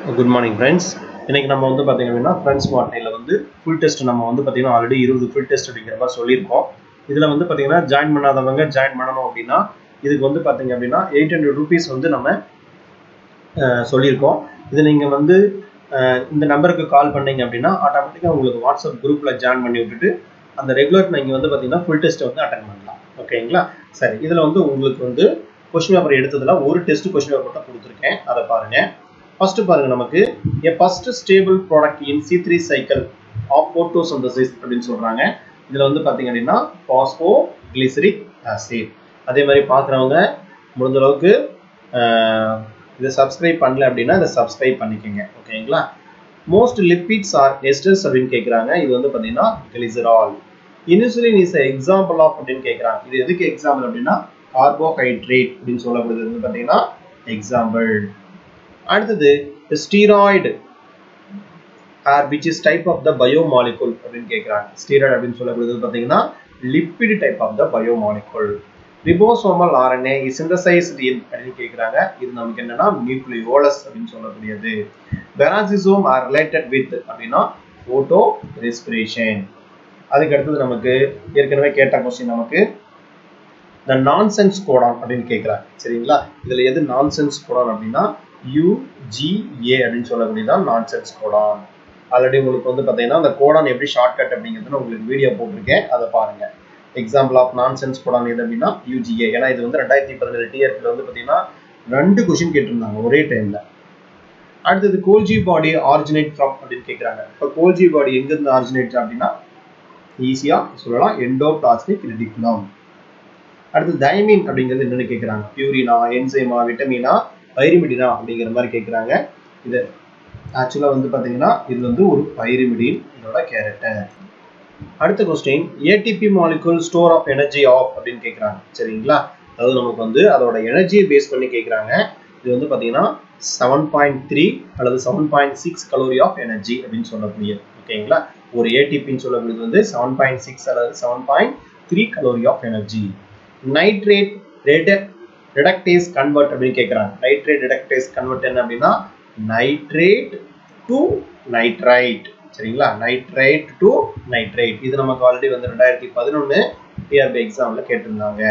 Good morning friends. இன்னைக்கு நம்ம வந்து பாத்தீங்க அப்படினா ஃப்ரெண்ட்ஸ் வார்த்தையில வந்து ஃபுல் டெஸ்ட் நம்ம வந்து பாத்தீங்கன்னா ஆல்ரெடி 20 ஃபுல் டெஸ்ட் அப்படிங்கிற மாதிரி சொல்லியிருக்கோம். இதுல வந்து பாத்தீங்கன்னா ஜாயின் பண்ணாதவங்க ஜாயின் பண்ணணும் அப்படின்னா இதுக்கு வந்து பாத்தீங்க அப்படின்னா 800 rupees வந்து நம்ம சொல்லியிருக்கோம். இது நீங்க வந்து இந்த நம்பருக்கு கால் பண்ணீங்க அப்படின்னா ஆட்டோமேட்டிக்கா உங்களுக்கு வாட்ஸ்அப் குரூப்ல ஜாயின் பண்ணி விட்டுட்டு அந்த ரெகுலர் நீங்க வந்து பாத்தீங்கன்னா ஃபுல் டெஸ்ட் வந்து அட்டெண்ட் பண்ணலாம். ஓகேங்களா? சரி, இதுல வந்து உங்களுக்கு வந்து क्वेश्चन பேப்பர் எடுத்ததுல ஒரு டெஸ்ட் क्वेश्चन பேப்பர் மட்டும் கொடுத்திருக்கேன். அத பாருங்க. First பாருங்க நமக்கு a first stable product in C3 cycle of photosynthesis அப்படினு சொல்றாங்க. இதுல வந்து பாத்தீங்க அப்படினா phosphoglyceric acid. அதே மாதிரி பாக்குறவங்க முடிஞ்ச அளவுக்கு இத subscribe பண்ணல அப்படினா இத subscribe பண்ணிக்கங்க. ஓகேங்களா? Most lipids are esters அப்படினு கேக்குறாங்க. இது வந்து பாத்தீங்கன்னா glycerol. Insulin is an example of அப்படினு கேக்குறாங்க. இது எதுக்கு எக்ஸாம்பிள் அப்படினா carbohydrate அப்படினு சொல்லப்படுது வந்து பாத்தீங்கன்னா எக்ஸாம்பிள். அடுத்தது steroid which is type of the biomolecule அப்படினு கேக்குறாங்க. ஸ்டீராய்டு அப்படினு சொல்லப்படுது பாத்தீங்கன்னா lipid type of the biomolecule. Ribosomal RNA is synthesized in அப்படினு கேக்குறாங்க. இது நமக்கு என்னன்னா நியூக்ளியோலஸ் அப்படினு சொல்லக்கூடியது. Peroxisome are related with அப்படினா photo respiration. அதுக்கு அடுத்து நமக்கு ஏற்கனவே கேட்ட क्वेश्चन நமக்கு the nonsense codon அப்படினு கேக்குறாங்க. சரிங்களா? இதுல எது nonsense codon அப்படினா UGA அப்படினு சொல்லக்கூடியதான் nonsense codon. ஆல்ரெடி உங்களுக்கு வந்து பாத்தீங்கன்னா அந்த கோடான் எப்படி ஷார்ட்கட் அப்படிங்கிறது உங்களுக்கு வீடியோ போட்டுருக்கேன், அதை பாருங்க. எக்ஸாம்பிள் ஆஃப் நான்சென்ஸ் கோடான் எது அப்படின்னா UGA. ஏன்னா இது வந்து 2017 டிஆர்பில வந்து பாத்தீங்கன்னா 2 क्वेश्चन கேட்டிருந்தாங்க ஒரே டைம்ல. அடுத்தது கோல்ஜி பாடி ஆரிஜினேட் ஃப்ரம் அப்படின்னு கேக்குறாங்க. இப்போ கோல்ஜி பாடி எங்க இருந்து ஆரிஜினேட் அப்படின்னா ஈஸியா சொல்லலாம் எண்டோபிளாஸ்மிக் ரெட்டிகுலம். அடுத்து தைமின் அப்படிங்கிறது என்னன்னு கேக்குறாங்க. பியூரினா, என்சைமா, விட்டமினா, பைரிமிடினா அப்படிங்கிற மாதிரி கேக்குறாங்க. இது ஆக்சுவலா வந்து பாத்தீங்கன்னா இது வந்து ஒரு பைரிமிடின் இதோட கேரக்டர். அடுத்த question ATP molecule store of energy of அப்படின்னு கேக்குறாங்க. சரிங்களா? அதாவது நமக்கு வந்து அதோட எனர்ஜியை பேஸ் பண்ணி கேக்குறாங்க. இது வந்து பாத்தீங்கன்னா 7.3 அல்லது 7.6 கலோரி ஆஃப் எனர்ஜி அப்படின்னு சொல்லக்கூடியது. ஓகேங்களா? ஒரு ஏடிபின்னு சொல்லக்கூடியது வந்து 7.6 அல்லது 7.3 calorie of energy. Nitrate reductase convert அப்படின்னு கேக்குறாங்க. நைட்ரேட் ரெடக்டேஸ் கன்வெர்ட் என்ன அப்படின்னா நைட்ரேட் டு நைட்ரைட். சரிங்களா? Nitrate to nitrate. இது நமக்கு ஆல்ரெடி வந்து 2011 டிஆர்பி எக்ஸாம்ல கேட்டிருந்தாங்க.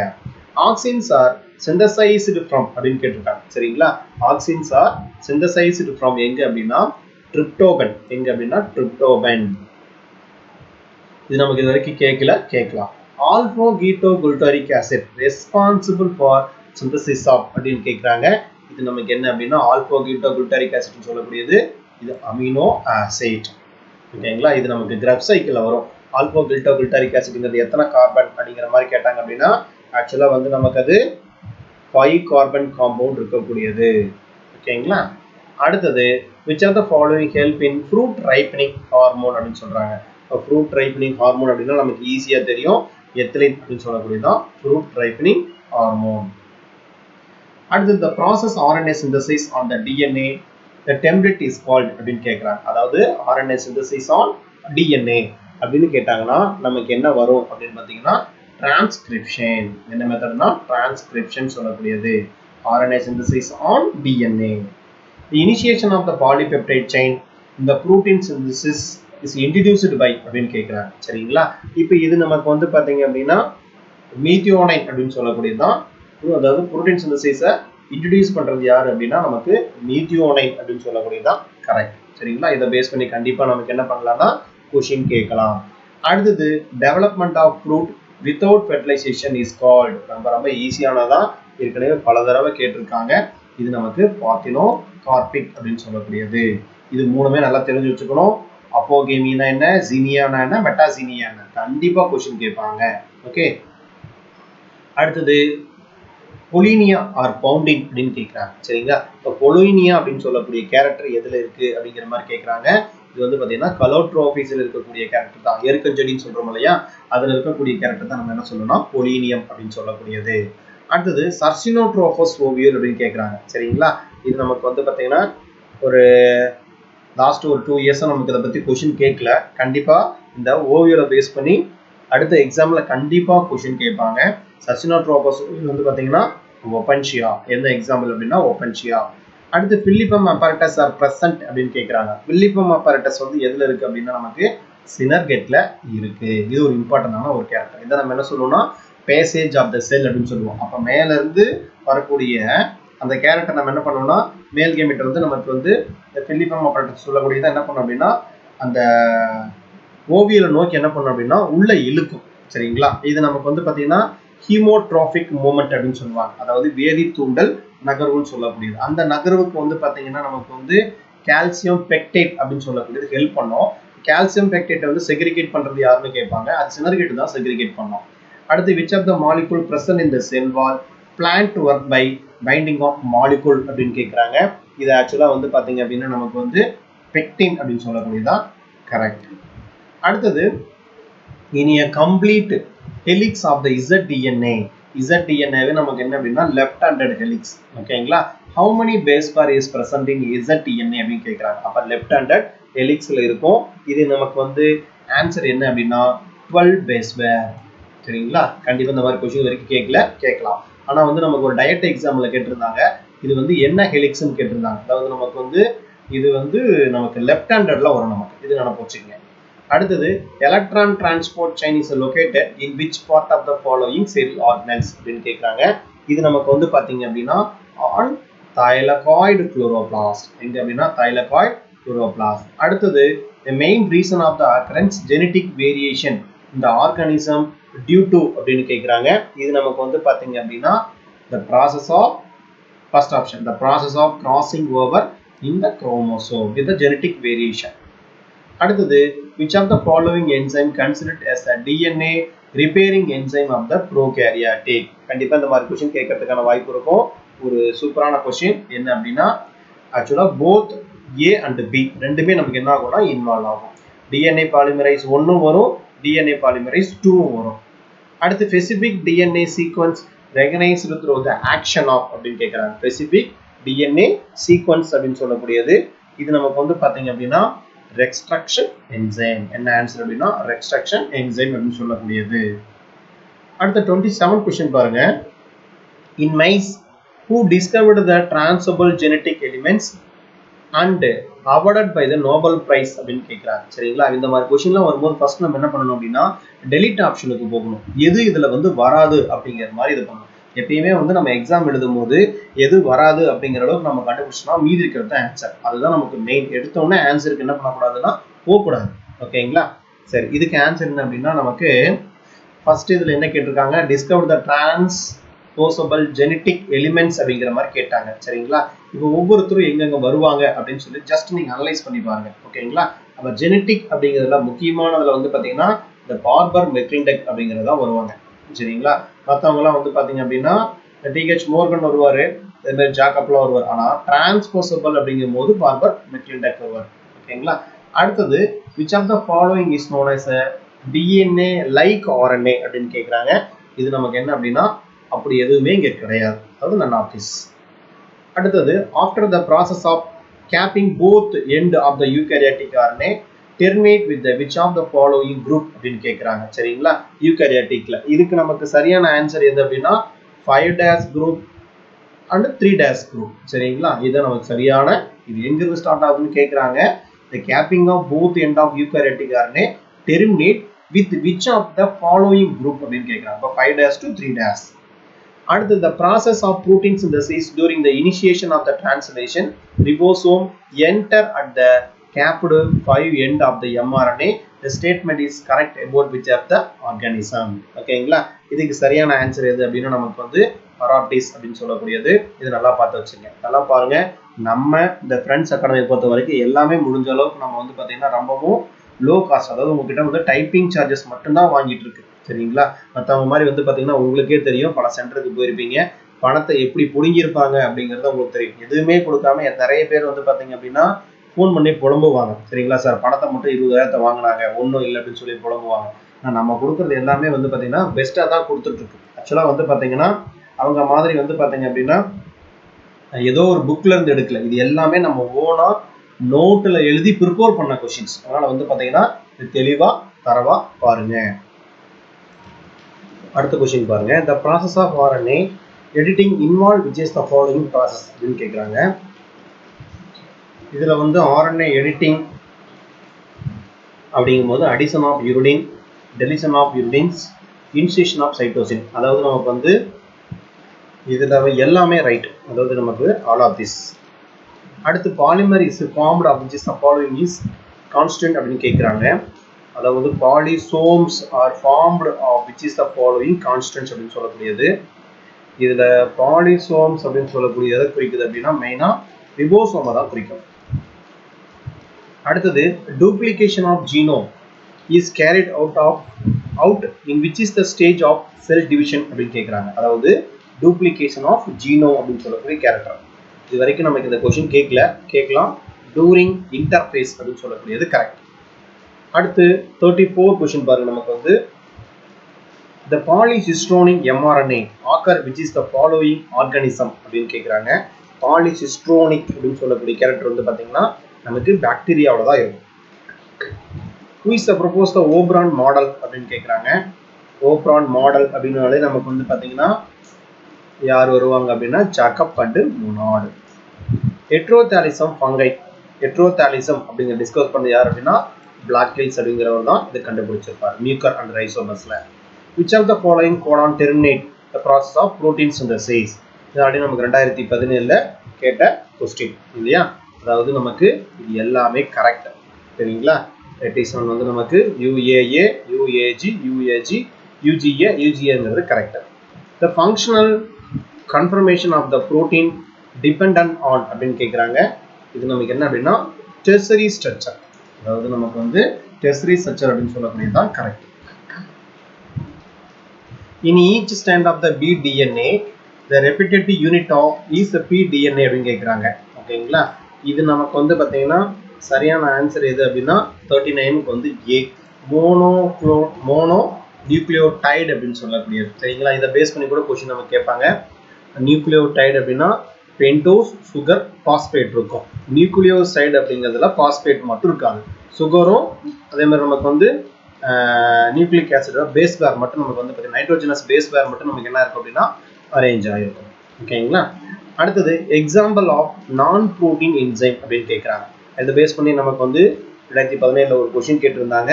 ஆக்சின்ஸ் ஆர் சிந்தசைஸ்டு ஃப்ரம் அப்படின்னு கேட்டிருக்காங்க. சரிங்களா? ஆக்சின்ஸ் ஆர் சிந்தசைஸ்டு ஃப்ரம் எங்க அப்படின்னா ட்ரிப்டோபன். எங்க அப்படின்னா ட்ரிப்டோபன். இது நமக்கு இது வரைக்கும் கேட்கலாம். Alpha keto glutaric acid responsible for synthesis of அப்படின்னு கேட்குறாங்க. இது நமக்கு என்ன அப்படின்னா ஆல்பா கீட்டோ குளுட்டாரிக் ஆசிட்னு சொல்லக்கூடியது இது அமினோ ஆசிட். ஓகேங்களா? இது நமக்கு கிரப் சைக்கிள்ல வரும். ஆல்பா கீட்டோ குளுட்டாரிக் ஆசிட்ங்கிறது எத்தனை கார்பன் அப்படிங்கிற மாதிரி கேட்டாங்க அப்படின்னா ஆக்சுவலா வந்து நமக்கு அது 5 கார்பன் காம்பவுண்ட் இருக்கக்கூடியது. ஓகேங்களா? அடுத்தது which are the following help in fruit ripening hormone அப்படின்னு சொல்றாங்க. fruit ripening hormone அப்படின்னா நமக்கு ஈஸியா தெரியும் எத்திலின் அப்படின்னு சொல்லக்கூடியதான் fruit ripening hormone. அடுத்து the process RNA synthesis on the DNA the template is called அப்படின்னு கேக்குறாங்க. அதாவது RNA synthesis on DNA அப்படின்னு கேட்டாங்கன்னா நமக்கு என்ன வரும் அப்படின்னு பாத்தீங்கன்னா டிரான்ஸ்கிரிப்ஷன். என்ன மெத்தட்னா டிரான்ஸ்கிரிப்ஷன் சொல்லக்கூடியது RNA synthesis on DNA. The initiation of the polypeptide chain in the protein synthesis is introduced by அப்படின்னு கேக்குறாங்க. சரிங்களா? இப்போ இது நமக்கு வந்து பாத்தீங்க அப்படின்னா மீத்தியோனைன் அப்படின்னு சொல்லக்கூடியதுதான். அதாவது புரோட்டீன் சிந்தசிஸை இன்ட்ரோடியூஸ் பண்றது யாரு அப்படின்னா நமக்கு மீத்தியோனைன் அப்படின்னு சொல்லக்கூடியதுதான் கரெக்ட். சரிங்களா? இதை பேஸ் பண்ணி கண்டிப்பா நமக்கு என்ன பண்ணலாம்னா क्वेश्चन கேட்கலாம். அடுத்தது development of fruit without fertilization is called. ரொம்ப ஈஸியானதா ஏற்கனவே பல தடவை கேட்டிருக்காங்க. இது நமக்கு பார்த்தினோ கார்பிக் அப்படின்னு சொல்லக்கூடியது. இது மூணுமே நல்லா தெரிஞ்சு வச்சுக்கணும். அப்போகேமினா என்ன, ஜீனியானா என்ன, மெட்டாசீனியா என்ன, கண்டிப்பா क्वेश्चन கேட்பாங்க. ஓகே. அடுத்தது பொலினியா ஆர் பவுண்டிங் அப்படின்னு கேட்கிறாங்க. சரிங்களா? இப்போ பொலினியா அப்படின்னு சொல்லக்கூடிய கேரக்டர் எதுல இருக்கு அப்படிங்கிற மாதிரி கேட்கறாங்க. இது வந்து பாத்தீங்கன்னா கலோட்ரோபிஸ்ல இருக்கக்கூடிய கேரக்டர் தான். எருக்கஞ்செடின்னு சொல்றோம் இல்லையா, அதுல இருக்கக்கூடிய கேரக்டர் தான் நம்ம என்ன சொல்லணும்னா பொலினியம் அப்படின்னு சொல்லக்கூடியது. அடுத்தது சர்சினோட்ரோபஸ் ஓவியல் அப்படின்னு கேட்கறாங்க. சரிங்களா? இது நமக்கு வந்து பாத்தீங்கன்னா ஒரு லாஸ்ட் ஒரு 2 இயர்ஸா நமக்கு இதை பத்தி क्वेश्चन கேட்கல. கண்டிப்பா இந்த ஓவியலை பேஸ் பண்ணி அடுத்த எக்ஸாம்ல கண்டிப்பா क्वेश्चन கேட்பாங்க. சர்சினோட்ரோபஸ் வந்து பாத்தீங்கன்னா ஒபன்ஷியா. என்ன எக்ஸாம்பிள் அப்படின்னா ஒபன்ஷியா. அடுத்து பில்லிபம் apparatus ஆர் பிரசன்ட் அப்படின்னு கேட்குறாங்க. பில்லிபம் apparatus வந்து எதுல இருக்கு அப்படின்னா நமக்கு சினர்கெட்ல இருக்கு. இது ஒரு இம்பார்ட்டன்டான ஒரு கேரக்டர். இதை நம்ம என்ன சொல்லுவோம்னா பேசேஜ் ஆஃப் த செல் அப்படின்னு சொல்லுவோம். அப்போ மேல இருந்து வரக்கூடிய அந்த கேரக்டர் நம்ம என்ன பண்ணுவோம்னா மேல் கேமெட் வந்து நமக்கு வந்து இந்த பில்லிபம் apparatus சொல்லக்கூடியதை என்ன பண்ணும் அப்படின்னா அந்த ஓவியலை நோக்கி என்ன பண்ணும் அப்படின்னா உள்ள இழுக்கும். சரிங்களா? இது நமக்கு வந்து பார்த்தீங்கன்னா ஹீமோட்ரோபிக் மூமெண்ட் அப்படின்னு சொல்லுவாங்க. அதாவது வேதி தூண்டல் நகர்வுன்னு சொல்லக்கூடியது. அந்த நகர்வுக்கு வந்து பார்த்தீங்கன்னா நமக்கு வந்து கால்சியம் பெக்டேட் அப்படின்னு சொல்லக்கூடியது ஹெல்ப் பண்ணும். கால்சியம் பெக்டேட்டை வந்து செக்ரிகேட் பண்றது யாருன்னு கேட்பாங்க. அது சினர்கேட் தான் செக்ரிகேட் பண்ணும். அடுத்து which of the molecule present in the cell wall plan to work by binding of molecule அப்படின்னு கேட்குறாங்க. இது ஆக்சுவலாக வந்து பார்த்தீங்க அப்படின்னா நமக்கு வந்து பெக்டின் அப்படின்னு சொல்லக்கூடியதான் கரெக்ட். அடுத்தது இனி a complete helix of the ZDNA. ZDNA நமக்கு என்ன அப்படின்னா லெஃப்ட் ஹேண்டட் ஹெலிக்ஸ். ஓகேங்களா? how many base pair is present in ZDNA அப்படின்னு கேட்குறாங்க. அப்போ லெஃப்ட் ஹேண்டட் ஹெலிக்ஸில் இருக்கும். இது நமக்கு வந்து ஆன்சர் என்ன அப்படின்னா 12 பேஸ் பேர். சரிங்களா? கண்டிப்பாக இந்த மாதிரி கொஸ்டின் வரைக்கும் கேட்கலாம். ஆனால் வந்து நமக்கு ஒரு டயட் எக்ஸாமில் கேட்டிருந்தாங்க. இது வந்து என்ன ஹெலிக்ஸ்ன்னு கேட்டிருந்தாங்க. அதாவது நமக்கு வந்து இது வந்து நமக்கு லெஃப்ட் ஹேண்டட்ல வரும். நமக்கு இது நினைப்பு வச்சுக்கோங்க. அடுத்தது electron transport chain is located in which part of the following cell organelles அப்படின்னு கேட்குறாங்க. இது நமக்கு வந்து பார்த்தீங்க அப்படின்னா ஆன் தைலகாய்டு குளோரோபிளாஸ்ட். எங்க அப்படின்னா தைலகாய்டு குளோரோபிளாஸ்ட். அடுத்தது the main reason of the occurrence genetic variation in the organism due to அப்படின்னு கேட்குறாங்க. இது நமக்கு வந்து பார்த்தீங்க அப்படின்னா the process of first option the process of crossing over in the chromosome with the genetic variation. அடுத்தது which of the following enzyme considered as a DNA repairing enzyme of the prokaryotic. கண்டிப்பா இந்த மாதிரி question கேட்கிறதுக்கான வாய்ப்பு இருக்கும். ஒரு சூப்பரான question என்ன அப்படின்னா ஆக்சுவலா both A and B ரெண்டுமே நமக்கு என்ன ஆகும்னா இன்வால்வ் ஆகும். DNA polymerase 1 வரும், DNA polymerase 2 வரும். அடுத்து specific DNA sequence recognized through the action of அப்படின்னு கேக்குறாங்க. specific DNA sequence அப்படின்னு சொல்லக்கூடியது இது நமக்கு வந்து பாத்தீங்க அப்படின்னா ரெஸ்ட்ரக்ஷன் என்சைம். என்ன ஆன்சர் அப்படின்னா ரெஸ்ட்ரக்ஷன் என்சைம் அப்படின்னு சொல்லக்கூடியது. அடுத்த 27 क्वेश्चन பாருங்க. In mice who discovered the transferable genetic elements and awarded by the Nobel Prize அப்படின்னு கேட்குறாங்க. சரிங்களா? இந்த மாதிரி கொஸ்டின்லாம் வரும்போது ஃபர்ஸ்ட் நம்ம என்ன பண்ணணும் அப்படின்னா டெலிட் ஆப்ஷனுக்கு போகணும். எது இதுல வந்து வராது அப்படிங்கிற மாதிரி இது பண்ணணும். எப்பயுமே வந்து நம்ம எக்ஸாம் எழுதும் போது எது வராது அப்படிங்கிற அளவுக்கு நம்ம கண்டுபிடிச்சோம்னா மீதி இருக்கிறது ஆன்சர். அதுதான் நமக்கு மெயின். எடுத்தோடனே ஆன்சருக்கு என்ன பண்ணக்கூடாதுன்னா போகக்கூடாது. ஓகேங்களா? சரி, இதுக்கு ஆன்சர் என்ன அப்படின்னா நமக்கு ஃபர்ஸ்ட் இதுல என்ன கேட்டிருக்காங்க டிஸ்கவர் த டிரான்ஸ்போசபிள் ஜெனட்டிக் எலிமெண்ட்ஸ் அப்படிங்கிற மாதிரி கேட்டாங்க. சரிங்களா? இப்போ ஒவ்வொருத்தரும் எங்கெங்க வருவாங்க அப்படின்னு சொல்லி ஜஸ்ட் நீங்க அனலைஸ் பண்ணி பாருங்க. ஓகேங்களா? அப்ப ஜெனட்டிக் அப்படிங்கிறதுல முக்கியமானதுல வந்து பாத்தீங்கன்னா இந்த பார்பர் மெக்லின்டெக் அப்படிங்கிறதா வருவாங்க. சரிங்களா? மற்றவங்க எல்லாம் வந்து பாத்தீங்க அப்படின்னா டிஹெச் மோர்கன் வருவாரு, ஜாக்கப்லாம் வருவார். ஆனா டிரான்ஸ்போசபிள் அப்படிங்கும் போது பார்பர் மெக்லின்டெக் வருவார். ஓகேங்களா? அடுத்தது which of the following is known as a DNA like RNA அப்படின்னு கேட்குறாங்க. இது நமக்கு என்ன அப்படின்னா அப்படி எதுவுமே இங்க கிடையாது. அது none of this. அடுத்தது after the process of capping both end of the eukaryotic RNA terminate with the which of the following group அப்படின்னு கேட்குறாங்க. சரிங்களா? யூகரியாட்டிக்ல இதுக்கு நமக்கு சரியான ஆன்சர் எது அப்படின்னா 5' group and 3' group. சரிங்களா? இது நமக்கு சரியான இது எங்கிருந்து ஸ்டார்ட் ஆகுதுன்னு கேட்குறாங்க. The capping of both end of eukaryotic RNA terminate with which of the following group அப்படின்னு கேட்குறாங்க. இப்போ 5' to 3'. அடுத்து the process of protein synthesis during the initiation of the translation ribosome enter at the capped 5 end of the mRNA. The statement is correct about which of the organism. ஓகேங்களா? இதுக்கு சரியான answer எது அப்படின்னா நமக்கு வந்து பராப்டிஸ் அப்படின்னு சொல்லக்கூடியது. இது நல்லா பார்த்து வச்சுங்க. நல்லா பாருங்க. நம்ம இந்த ஃப்ரெண்ட்ஸ் அகாடமியை பொறுத்த வரைக்கும் எல்லாமே முடிஞ்ச அளவுக்கு நம்ம வந்து பார்த்தீங்கன்னா ரொம்பவும் லோ காஸ்ட், அதாவது உங்ககிட்ட வந்து டைப்பிங் சார்ஜஸ் மட்டும்தான் வாங்கிட்டு இருக்கு. சரிங்களா? மற்றவங்க மாதிரி வந்து பார்த்தீங்கன்னா உங்களுக்கே தெரியும், பல சென்டருக்கு போயிருப்பீங்க, பணத்தை எப்படி புடுங்கியிருப்பாங்க அப்படிங்கிறது உங்களுக்கு தெரியும். எதுவுமே கொடுக்காம நிறைய பேர் வந்து பார்த்தீங்க அப்படின்னா ஃபோன் பண்ணி புலம்புவாங்க. சரிங்களா சார், பணத்தை மட்டும் 20,000 வாங்கினாங்க, ஒன்றும் இல்லை அப்படின்னு சொல்லி புலம்புவாங்க. ஆனால் நம்ம கொடுக்குறது எல்லாமே வந்து பார்த்தீங்கன்னா பெஸ்ட்டாக தான் கொடுத்துட்ருக்கு. ஆக்சுவலாக வந்து பார்த்தீங்கன்னா அவங்க மாதிரி வந்து பார்த்தீங்க அப்படின்னா ஏதோ ஒரு புக்ல இருந்து எடுக்கல. இது எல்லாமே நம்ம ஓனா நோட்டில் எழுதி ப்ரிப்பேர் பண்ண கொஸ்டின்ஸ். அதனால வந்து பார்த்தீங்கன்னா இது தெளிவாக தரவா பாருங்க. அடுத்த கொஸ்டின் பாருங்க. The process of RNA editing involved which is the following process அப்படின்னு கேட்குறாங்க. இதில் வந்து RNA எடிட்டிங் அப்படிங்கும்போது addition of uridine, deletion of uridines, incision of cytosine, அதாவது நமக்கு வந்து இதில் எல்லாமே ரைட், அதாவது நமக்கு ஆல் ஆஃப் திஸ். அடுத்து polymer is formed of which is the following is constant அப்படின்னு கேட்குறாங்க. அதாவது polysomes are formed of which is the following constants அப்படின்னு சொல்லக்கூடியது. இதில் பாலிசோம்ஸ் அப்படின்னு சொல்லக்கூடிய எதை குறிக்குது அப்படின்னா மெயினாக ரிபோசோமை தான் குறிக்கும். அடுத்தது duplication of genome is carried out in which is the stage of cell division அப்படின்னு கேட்குறாங்க. அதாவது டூப்ளிகேஷன் ஆஃப் ஜீனோம் அப்படின்னு சொல்லக்கூடிய கேரக்டர். இது வரைக்கும் நமக்கு இந்த கொஸ்டின் கேட்கலாம். டூரிங் இன்டர்ஃபேஸ் அப்படின்னு சொல்லக்கூடியது கரெக்ட். அடுத்து 34 கொஸ்டின் பாருங்க. நமக்கு வந்து the polycistronic mRNA occur which is the following organism அப்படின்னு கேட்குறாங்க. பாலிசிஸ்ட்ரோனிக் அப்படின்னு சொல்லக்கூடிய கேரக்டர் வந்து பார்த்தீங்கன்னா நமக்கு பாக்டீரியாவோட தான் இருக்கும். who is the proposed the Obron model அப்படின்னு கேட்குறாங்க. ஓப்ரான் மாடல் அப்படின்னாலே நமக்கு வந்து பார்த்தீங்கன்னா யார் வருவாங்க அப்படின்னா Jacob and Monod. Heterothallism fungi, heterothallism அப்படிங்கிற டிஸ்கஸ் பண்ணது யார் அப்படின்னா பிளாக்லைஸ் அப்படிங்கிறவர் தான் இதை கண்டுபிடிச்சிருப்பார் மியூக்கர் அண்ட் ரைசோமஸ்ல. which of the following codon terminate the process of protein synthesis? இது ஆல்ரெடி நமக்கு 2017 கேட்ட கொஸ்டின் இல்லையா. அதாவது நமக்கு இது எல்லாமே கரெக்ட் சரிங்களா. ரெட்டிசன் வந்து நமக்கு UAA, UAG, UAG, UGA, UGAங்கிறது correct. the functional conformation of the protein dependent on அப்படின்னு கேட்குறாங்க. இது நமக்கு என்ன அப்படின்னா tertiary structure, அதாவது நமக்கு வந்து tertiary structure அப்படின்னு சொல்லக்கூடியது தான் correct. in each strand of the bDNA the repetitive unit of is the pDNA அப்படின்னு கேட்குறாங்க. ஓகேங்களா. இது நமக்கு வந்து பார்த்தீங்கன்னா சரியான ஆன்சர் எது அப்படின்னா 39க்கு வந்து A, மோனோ நியூக்ளியோடைடு அப்படின்னு சொல்லக்கூடியது சரிங்களா. இதை பேஸ் பண்ணி கூட கொஸ்டின் நமக்கு கேட்பாங்க. நியூக்ளியோடைடு அப்படின்னா பென்டோஸ் சுகர் பாஸ்பேட் இருக்கும். நியூக்ளியோசைடு அப்படிங்கிறதுல பாஸ்பேட் மட்டும் இருக்காது. சுகரும் அதே மாதிரி நமக்கு வந்து நியூக்ளிக் ஆசிட் பேஸ் பேர் மட்டும் நமக்கு வந்து பார்த்தீங்கன்னா நைட்ரோஜனஸ் பேஸ் பேர் மட்டும் நமக்கு என்ன இருக்கும் அப்படின்னா அரேஞ்ச் ஆகிருக்கும். ஓகேங்களா. அடுத்தது எக்ஸாம்பிள் ஆஃப் நான் ப்ரோட்டீன் என்சைம் அப்படின்னு கேட்குறாங்க. இதை பேஸ் பண்ணி நமக்கு வந்து 2017 ஒரு கொஸ்டின் கேட்டிருந்தாங்க.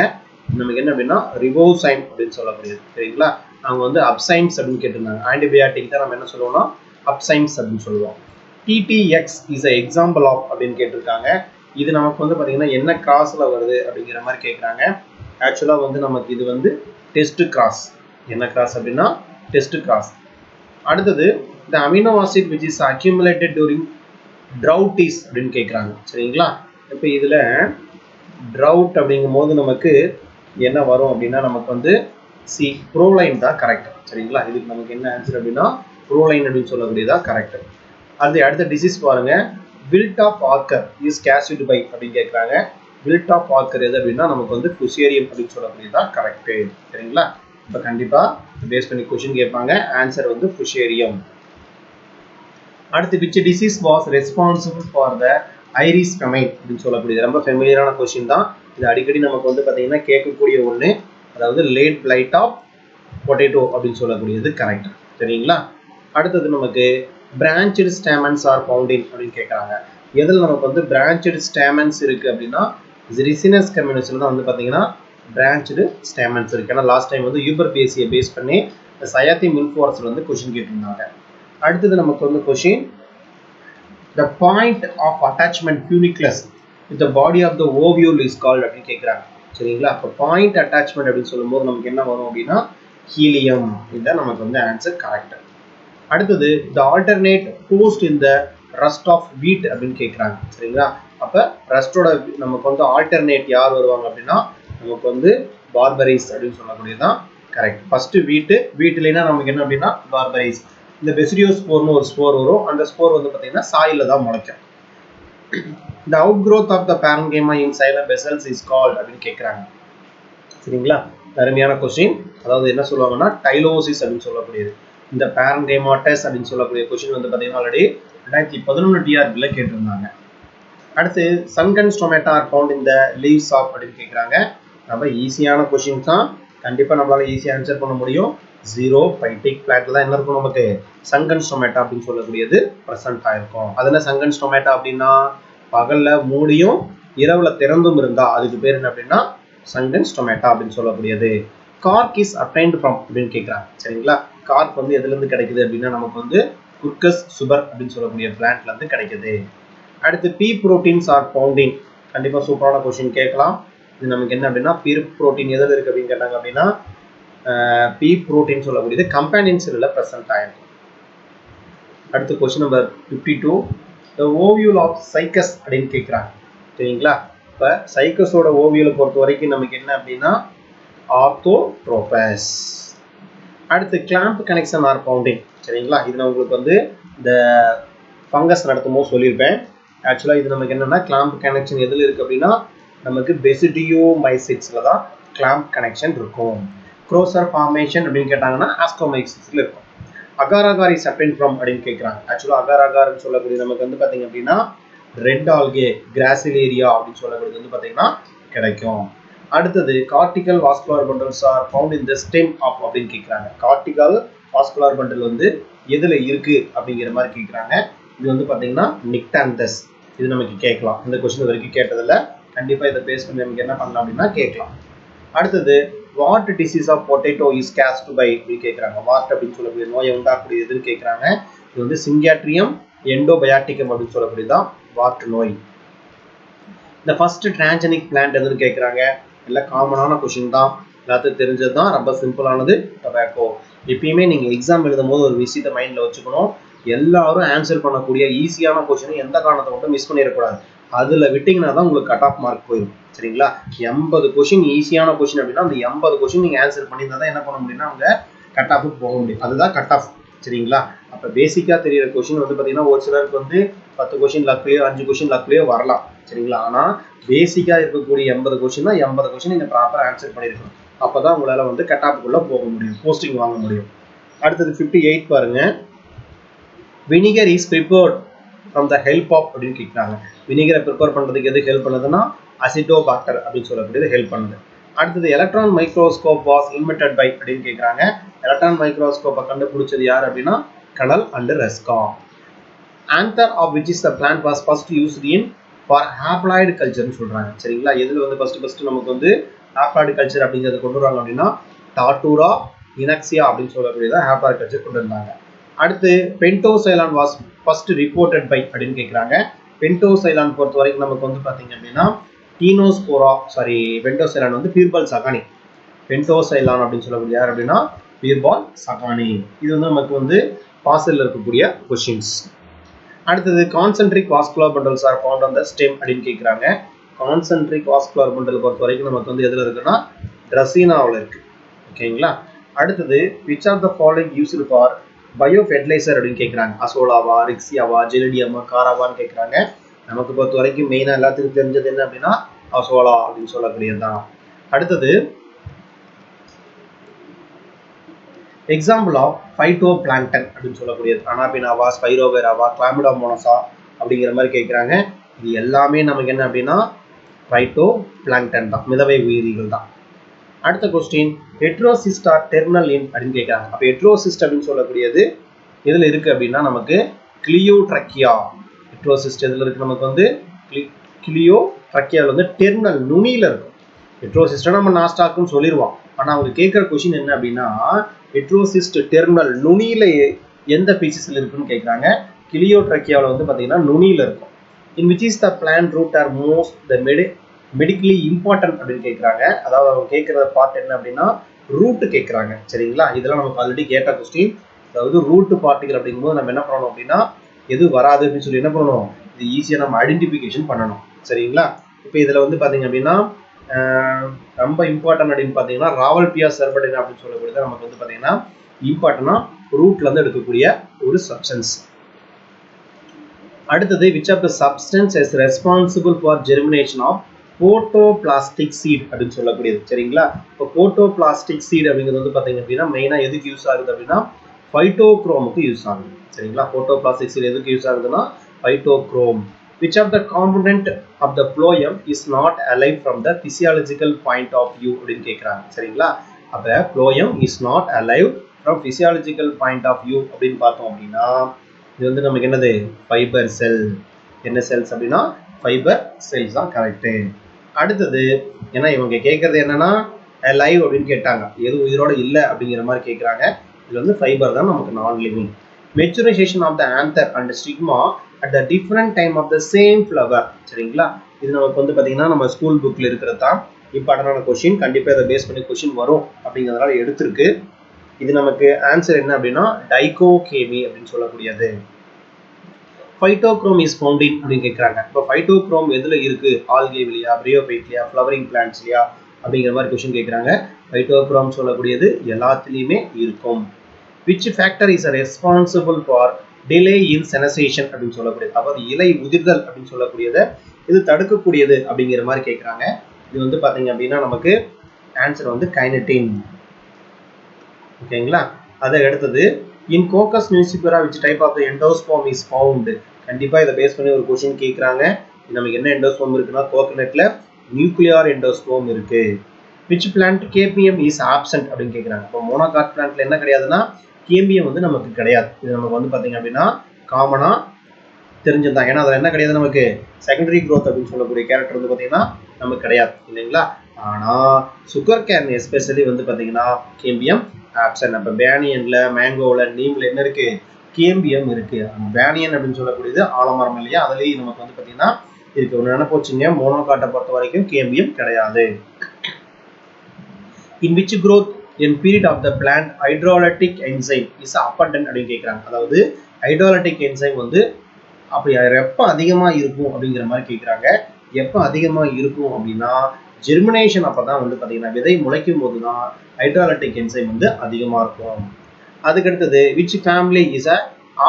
நமக்கு என்ன அப்படின்னா ரிபோசைம் அப்படின்னு சொல்லக்கூடியது சரிங்களா. அவங்க வந்து அப்சைம்ஸ் அப்படின்னு கேட்டிருந்தாங்க. ஆன்டிபயாட்டிக் தான் நம்ம என்ன சொல்லுவோம்னா அப்சைம்ஸ் அப்படின்னு சொல்லுவோம். TTX is a example of அப்படின்னு கேட்டிருக்காங்க. இது நமக்கு வந்து பார்த்தீங்கன்னா என்ன கிராஸில் வருது அப்படிங்கிற மாதிரி கேட்குறாங்க. ஆக்சுவலாக வந்து நமக்கு இது வந்து டெஸ்ட் கிராஸ். என்ன கிராஸ் அப்படின்னா டெஸ்ட் கிராஸ். அடுத்தது the amino acid which is accumulated during drought is அப்படின்னு கேட்குறாங்க சரிங்களா. இப்போ இதில் drought அப்படிங்கும் போது நமக்கு என்ன வரும் அப்படின்னா நமக்கு வந்து ப்ரோலைன் தான் கரெக்ட் சரிங்களா. இதுக்கு நமக்கு என்ன ஆன்சர் அப்படின்னா ப்ரோலைன் அப்படின்னு சொல்லக்கூடியதான் கரெக்ட். அடுத்த டிசீஸ் பாருங்க. வில்ட் ஆஃப் ஆர்கர் இஸ் கேஸ்டு பை அப்படின்னு கேட்குறாங்க. வில்ட் ஆஃப் ஆர்கர் எது அப்படின்னா நமக்கு வந்து ஃபுசேரியம் அப்படின்னு சொல்லக்கூடியதான் கரெக்ட் சரிங்களா. இப்போ கண்டிப்பாக பேஸ் பண்ணி கொஸ்டின் கேட்பாங்க. ஆன்சர் வந்து ஃபுசேரியம். அடுத்து which disease was responsible for the Irish famine அப்படின்னு சொல்லக்கூடியது ரொம்ப ஃபெமிலியரான கொஸ்டின் தான். இது அடிக்கடி நமக்கு வந்து பார்த்தீங்கன்னா கேட்கக்கூடிய ஒன்று. அதாவது லேட் பிளைட் ஆஃப் பொட்டேட்டோ அப்படின்னு சொல்லக்கூடியது கரெக்ட் சரிங்களா. அடுத்தது நமக்கு பிரான்ச்சடு ஸ்டாமன்ஸ் ஆர் ஃபவுண்டின் அப்படின்னு கேட்குறாங்க. எதில் நமக்கு வந்து பிரான்ச்சடு ஸ்டாமன்ஸ் இருக்குது அப்படின்னா ரிசினஸ் கம்யூனிஸில் தான் வந்து பார்த்தீங்கன்னா பிரான்ச்சடு ஸ்டாமன்ஸ் இருக்குது. ஏன்னா லாஸ்ட் டைம் வந்து யூபர்பிஎஸ்சியை பேஸ் பண்ணி சயாத்தி மில்ஃபோரஸில் வந்து கொஸ்டின் கேட்டிருந்தாங்க. அடுத்தது நமக்கு வந்து question the point of attachment funicles with the body of the ovule is called அப்படின்னு கேட்குறாங்க சரிங்களா. அப்போ பாயிண்ட் அட்டாச்மெண்ட் அப்படின்னு சொல்லும்போது நமக்கு என்ன வரும் அப்படின்னா ஹீலியம். இதுதான் நமக்கு வந்து ஆன்சர் கரெக்ட். அடுத்தது the alternate post in the rust of wheat அப்படின்னு கேட்குறாங்க சரிங்களா. அப்போ ரஸ்டோட நமக்கு வந்து ஆல்டர்னேட் யார் வருவாங்க அப்படின்னா நமக்கு வந்து பார்பரிஸ் அப்படின்னு சொல்லக்கூடியதான் கரெக்ட். ஃபர்ஸ்ட் வீட்டுலனா நமக்கு என்ன அப்படின்னா பார்பரிஸ். இந்த பெசிடியோ ஸ்போர்னு ஒரு ஸ்போர் வரும். அந்த ஸ்போர் வந்து பார்த்தீங்கன்னா சாயில தான் முளைக்கும். the outgrowth of the parenchyma in xylem vessels is called அப்படின்னு கேட்குறாங்க சரிங்களா. அருமையான கொஸ்டின். அதாவது என்ன சொல்லுவாங்கன்னா டைலோசிஸ் அப்படின்னு சொல்லக்கூடியது. இந்த parenchymatous அப்படின்னு சொல்லக்கூடிய கொஸ்டின் வந்து பார்த்தீங்கன்னா ஆல்ரெடி 2011 டிஆர்பியில் கேட்டிருந்தாங்க. அடுத்து sunken stomata are found in the leaves of அப்படின்னு கேட்குறாங்க. ரொம்ப ஈஸியான கொஸ்டின் தான். கண்டிப்பாக நம்மளால ஈஸியாக ஆன்சர் பண்ண முடியும். ஜீரோ பைட்டிக் பிளான்ட்ல தான் என்ன இருக்கும் நமக்கு சங்கன் ஸ்டொமேட்டா அப்படின்னு சொல்லக்கூடியது ப்ரெசென்ட் ஆயிருக்கும். அதில் சங்கன் ஸ்டொமேட்டா அப்படின்னா பகல்ல மூடியும் இரவுல திறந்தும் இருந்தா அதுக்கு பேர் என்ன அப்படின்னா சங்கன் ஸ்டொமேட்டா அப்படின்னு சொல்லக்கூடியது. கார்க் இஸ் அப்டைன்ட் ஃப்ரம் அப்படின்னு கேட்குறாங்க. சரிங்களா, கார்க் வந்து எதுல இருந்து கிடைக்குது அப்படின்னா நமக்கு வந்து குர்கஸ் சுபர் அப்படின்னு சொல்லக்கூடிய பிளான்ட்ல இருந்து கிடைக்குது. அடுத்து பீ புரோட்டீன்ஸ் ஆர் பவுண்டிங். கண்டிப்பா சூப்பரான கொஸ்டின் கேட்கலாம். இது நமக்கு என்ன அப்படின்னா பீ புரோட்டீன் எதில் இருக்கு அப்படின்னு கேட்டாங்க அப்படின்னா பீ புரோட்டீன் சொல்லக்கூடியது கம்பேனியன் செல்லுல பிரசன்ட் ஆயிருக்கும். அடுத்து question number 52. The ovule of Cycas அப்படின்னு கேட்குறாங்க. சரிங்களா, இப்போ சைக்கஸோட ஓவியலை பொறுத்த வரைக்கும் நமக்கு என்ன அப்படின்னா ஆர்த்தோட்ரோபஸ். அடுத்து கிளாம்ப் கனெக்ஷன் ஆர் பவுண்டிங். சரிங்களா, இது நான் உங்களுக்கு வந்து இந்த ஃபங்கஸ் நடத்தும் போது சொல்லியிருப்பேன். ஆக்சுவலாக இது நமக்கு என்னன்னா கிளாம்ப் கனெக்ஷன் எதில் இருக்குது அப்படின்னா நமக்கு பெசிடியோமைசிட்ஸில் தான் கிளாம்ப் கனெக்ஷன் இருக்கும். க்ரோசர் ஃபார்மேஷன் அப்படின்னு கேட்டாங்கன்னா ஆஸ்ட்ரோமைசிஸில் இருக்கும். அகார் இஸ் அப்டைன்ட் ஃப்ரம் அப்படின்னு கேட்குறாங்க. ஆக்சுவலாக அகார்னு சொல்லக்கூடிய நமக்கு வந்து பார்த்தீங்க அப்படின்னா ரெட் ஆல்கே கிராசிலேரியா அப்படின்னு சொல்லக்கூடியது வந்து பார்த்தீங்கன்னா கிடைக்கும். அடுத்தது cortical vascular bundles are found in the stem of அப்படின்னு கேட்குறாங்க. கார்டிகல் வாஸ்குலர் பண்டல் வந்து எதில் இருக்கு அப்படிங்கிற மாதிரி கேட்குறாங்க. இது வந்து பார்த்தீங்கன்னா நிக்டாந்தஸ். இது நமக்கு கேட்கலாம். இந்த கொஸ்டின் வரைக்கும் கேட்டதில்ல. கண்டிப்பாக இதை பேஸ் பண்ணி நமக்கு என்ன பண்ணலாம் அப்படின்னா கேட்கலாம். அடுத்தது what disease of potato is caused by அப்படின்னு கேட்குறாங்க. வாட் அப்படின்னு சொல்லக்கூடிய நோயை உண்டாக்கூடிய எதுன்னு கேட்குறாங்க. இது வந்து சிங்கியாட்ரியம் எண்டோபயாட்டிகம் அப்படின்னு சொல்லக்கூடியதான் வாட் நோய். இந்த ஃபர்ஸ்ட் டிரான்ஜெனிக் பிளான்ட் எதுன்னு கேட்குறாங்க. எல்லாம் காமனான கொஸ்டின் தான், எல்லாத்துக்கும் தெரிஞ்சது தான், ரொம்ப சிம்பிளானது டொபாக்கோ. எப்பயுமே நீங்கள் எக்ஸாம் எழுதும் போது ஒரு விஷயத்தை மைண்டில் வச்சுக்கணும். எல்லாரும் ஆன்சர் பண்ணக்கூடிய ஈஸியான கொஸ்டின் எந்த காரணத்தை மட்டும் மிஸ் பண்ணிடக்கூடாது. அதில் விட்டிங்கன்னா தான் உங்களுக்கு கட் ஆஃப் மார்க் போயிடும். சரிங்களா, 80 கொஸ்டின் ஈஸியான கொஸ்டின் அப்படின்னா அந்த 80 கொஸ்டின் நீங்கள் ஆன்சர் பண்ணியிருந்தா தான் என்ன பண்ண முடியும்னா அவங்க கட் ஆஃபுக்கு போக முடியும். அதுதான் கட் ஆஃப். சரிங்களா, அப்போ பேசிக்காக தெரியிற கொஸ்டின் வந்து பார்த்தீங்கன்னா ஒரு சிலருக்கு வந்து 10 கொஸ்டின் லக்லையோ 5 கொஸ்டின் லக்லையோ வரலாம். சரிங்களா, ஆனால் பேசிக்காக இருக்கக்கூடிய 80 கொஸ்டின் தான் 80 கொஸ்டின் நீங்கள் ப்ராப்பராக ஆன்சர் பண்ணியிருக்கணும். அப்போ தான் உங்களால் வந்து கட் ஆஃபுக்குள்ளே போக முடியும், போஸ்டிங் வாங்க முடியும். அடுத்தது 58 பாருங்க. Vinegar is prepared from the help of அப்படின்னு கேட்குறாங்க. வினிகரை ப்ரிப்பேர் பண்ணுறதுக்கு எது ஹெல்ப் பண்ணுதுன்னா அசிட்டோபாக்டர் அப்படின்னு சொல்லக்கூடியது ஹெல்ப் பண்ணுது. அடுத்தது electron microscope was invented by அப்படின்னு கேட்குறாங்க. எலக்ட்ரான் மைக்ரோஸ்கோப்பை கண்டுபிடிச்சது யார் அப்படின்னா Knoll and Ruska. Anther of which is the plant was first used in for haploid கல்ச்சர்னு சொல்கிறாங்க. சரிங்களா, எதில் வந்து ஃபர்ஸ்ட் நமக்கு வந்து ஹாப்ளாய்டு கல்ச்சர் அப்படிங்கிறத கொண்டு வராங்க அப்படின்னா டாட்டூரா இனக்சியா அப்படின்னு சொல்லக்கூடியதான் ஹாப்ளாய்டு கல்ச்சர் கொண்டு வந்தாங்க. அடுத்து பென்டோசைலான் வாஸ் ஃபர்ஸ்ட் ரிப்போர்ட்டட் பை அப்படின்னு கேட்குறாங்க. பென்டோசைலான் பொறுத்த வரைக்கும் நமக்கு வந்து பார்த்தீங்க அப்படின்னா பென்டோசைலான் வந்து பீர்பால் சகானி. பென்டோசைலான் அப்படின்னு சொல்லக்கூடிய யார் அப்படின்னா பீர்பால் சகானி. இது வந்து நமக்கு வந்து பாசல்ல இருக்கக்கூடிய கொஸ்டின்ஸ். அடுத்தது concentric vascular bundles are found on the stem அப்படின்னு கேட்குறாங்க. கான்சென்ட்ரிக் வாஸ்குலர் பண்டல் பொறுத்த வரைக்கும் நமக்கு வந்து எதில் இருக்குன்னா ட்ரெசினாவில் இருக்கு. ஓகேங்களா, அடுத்தது which are the following used for bio fertilizer அப்படின்னு கேட்குறாங்க. அசோலாவா, ரிக்ஸியாவா, ஜெலிடியமா, காராவான்னு கேட்குறாங்க. நமக்கு பொறுத்த வரைக்கும் மெயினாக எல்லாத்துக்கும் தெரிஞ்சது என்ன அப்படின்னா அசோலா அப்படின்னு சொல்லக்கூடியது தான். அடுத்தது எக்ஸாம்பிள் ஆஃப் ஃபைட்டோ பிளாங்டன் அப்படின்னு சொல்லக்கூடியது அனாபினாவா, ஸ்பைரோவேராவா, கிளாமிடோமோனஸா அப்படிங்கிற மாதிரி கேட்குறாங்க. இது எல்லாமே நமக்கு என்ன அப்படின்னா ஃபைட்டோ பிளாங்டன் தான், மிதவை உயிரிகள் தான். அடுத்த கொஸ்டின் ஹெட்ரோசிஸ்ட் ஆர் டெர்மினல் இன் அப்படின்னு கேட்குறாங்க. அப்போ ஹெட்ரோசிஸ்ட் அப்படின்னு சொல்லக்கூடியது எதில் இருக்குது அப்படின்னா நமக்கு கிளியோட்ரக்கியா. ஹெட்ரோசிஸ்ட் எதில் இருக்குது நமக்கு வந்து கிளியோட்ரக்கியாவில் வந்து டெர்மினல் நுனியில் இருக்கும். ஹெட்ரோசிஸ்ட்டை நம்ம நாஸ்டாக்குன்னு சொல்லிடுவோம். ஆனால் அவங்க கேட்குற கொஸ்டின் என்ன அப்படின்னா ஹெட்ரோசிஸ்ட் டெர்மினல் நுனியில் எந்த பீசஸில் இருக்குன்னு கேட்குறாங்க. கிளியோட்ரக்கியாவில் வந்து பார்த்தீங்கன்னா நுனியில் இருக்கும். In which is the plant root are most the medically important அப்படின்னு கேட்குறாங்க. அதாவது அவங்க கேட்குற பார்ட் என்ன அப்படின்னா ரூட்டு கேட்குறாங்க. சரிங்களா, இதெல்லாம் நமக்கு ஆல்ரெடி கேட்ட கொஸ்டின். அதாவது ரூட்டு பார்ட்டிகள் அப்படிங்கும்போது நம்ம என்ன பண்ணணும் அப்படின்னா எது வராது அப்படின்னு சொல்லி என்ன பண்ணணும், இது ஈஸியாக நம்ம ஐடென்டிஃபிகேஷன் பண்ணணும். சரிங்களா, இப்போ இதில் வந்து பார்த்தீங்க அப்படின்னா ரொம்ப இம்பார்ட்டன்ட் அப்படின்னு பார்த்தீங்கன்னா ராவல்பியா செர்படினா அப்படின்னு சொல்லக்கூடியது நமக்கு வந்து பார்த்தீங்கன்னா இம்பார்ட்டனாக ரூட்லேருந்து எடுக்கக்கூடிய ஒரு சப்ஸ்டன்ஸ். அடுத்தது which of the substance is responsible for germination of photoblastic seed அப்படின்னு சொல்லக்கூடியது. சரிங்களா, இப்போ போட்டோபிளாஸ்டிக் சீட் அப்படிங்கிறது வந்து பார்த்தீங்க அப்படின்னா மெயினாக எதுக்கு யூஸ் ஆகுது அப்படின்னா ஃபைட்டோக்ரோமுக்கு யூஸ் ஆகுது. சரிங்களா, போட்டோபிளாஸ்டிக் சீட் எதுக்கு யூஸ் ஆகுதுன்னா ஃபைட்டோக்ரோம். Which of the component of the phloem is not alive from the physiological point of view அப்படின்னு கேட்குறாங்க. சரிங்களா, அப்போ phloem is not alive from physiological point of view அப்படின்னு பார்த்தோம் அப்படின்னா இது வந்து நமக்கு என்னது ஃபைபர் செல். என்ன செல்ஸ் அப்படின்னா ஃபைபர் செல்ஸ் தான் கரெக்ட். அடுத்தது ஏன்னா இவங்க கேட்கறது என்னன்னா லைவ் அப்படின்னு கேட்டாங்க, எது உயிரோட இல்லை அப்படிங்கிற மாதிரி கேட்குறாங்க. இதுல வந்து ஃபைபர் தான் நமக்கு non living. Maturation of the anther and stigma at the different time of the same flower. சரிங்களா, இது நமக்கு வந்து பார்த்தீங்கன்னா நம்ம ஸ்கூல் புக்கில் இருக்கிறது தான் இம்பார்ட்டன்டான கொஸ்டின். கண்டிப்பாக இதை பேஸ் பண்ணி கொஸ்டின் வரும் அப்படிங்கிறதுனால எடுத்திருக்கு. இது நமக்கு ஆன்சர் என்ன அப்படின்னா டைகோகேமி அப்படின்னு சொல்லக்கூடியது. ஃபைட்டோக்ரோம் இஸ் ஃபவுண்ட் இன் அப்படின்னு கேட்குறாங்க. இப்போ ஃபைட்டோக்ரோம் எதில் இருக்குது? ஆல்கேவிலியா, பிரியோஃபைட்லியா, ஃப்ளவரிங் பிளான்ட்ஸ்லையா அப்படிங்கிற மாதிரி கொஸ்டின் கேட்குறாங்க. ஃபைட்டோக்ரோம் சொல்லக்கூடியது எல்லாத்துலேயுமே இருக்கும். Which factor is responsible for delay in senescence அப்படின்னு சொல்லக்கூடியது, அதாவது இலை உதிர்தல் அப்படின்னு சொல்லக்கூடியதை இது தடுக்கக்கூடியது அப்படிங்கிற மாதிரி கேட்குறாங்க. இது வந்து பார்த்தீங்க அப்படின்னா நமக்கு ஆன்சர் வந்து கைனடின். ஓகேங்களா, அதை அடுத்தது in Cocos nucifera which type of the endosperm is found. கண்டிப்பாக இதை பேஸ் பண்ணி ஒரு கொஸ்டின் கேட்குறாங்க. நமக்கு என்ன எண்டோஸ்போம் இருக்குன்னா கோகனட்ல நியூக்ளியார் எண்டோஸ்போம் இருக்கு. Which plant KPM is absent அப்படின்னு கேட்குறாங்க. இப்போ மோனோகாட் பிளான்ட்ல என்ன கிடையாதுன்னா கேபிஎம் வந்து நமக்கு கிடையாது. இது நமக்கு வந்து பார்த்தீங்க அப்படின்னா காமனாக தெரிஞ்சுதான், ஏன்னா அதில் என்ன கிடையாது நமக்கு செகண்டரி க்ரோத் அப்படின்னு சொல்லக்கூடிய கேரக்டர் வந்து பார்த்தீங்கன்னா நமக்கு கிடையாது இல்லைங்களா. ஆனால் சுகர் கேன் எஸ்பெஷலி வந்து பார்த்தீங்கன்னா கேம்பியம் ஆப்சன். அப்போ பேனியன்ல, மேங்கோவில், நீம்ல என்ன இருக்கு? கேம்பியம் இருக்கு. பேனியன் அப்படின்னு சொல்லக்கூடியது ஆலமரம் இல்லையா, அதுலேயும் நமக்கு வந்து பார்த்தீங்கன்னா இருக்கு. ஒரு நினைப்பு வச்சுங்க, மோனோகாட்டை பொறுத்த வரைக்கும் கேம்பியம் கிடையாது. In which growth in period of the plant hydrolytic enzyme is abundant அப்படின்னு கேட்குறாங்க. அதாவது ஹைட்ரோலைட்டிக் என்சைம் வந்து அப்படி எப்போ அதிகமாக இருக்கும் அப்படிங்கிற மாதிரி கேட்குறாங்க. எப்போ அதிகமாக இருக்கும் அப்படின்னா ஜெர்மினேஷன் அப்போ தான் வந்து பார்த்தீங்கன்னா விதை முளைக்கும் போது தான் ஹைட்ரோலைட்டிக் என்சைம் வந்து அதிகமாக இருக்கும். அதுக்கடுத்தது which family is a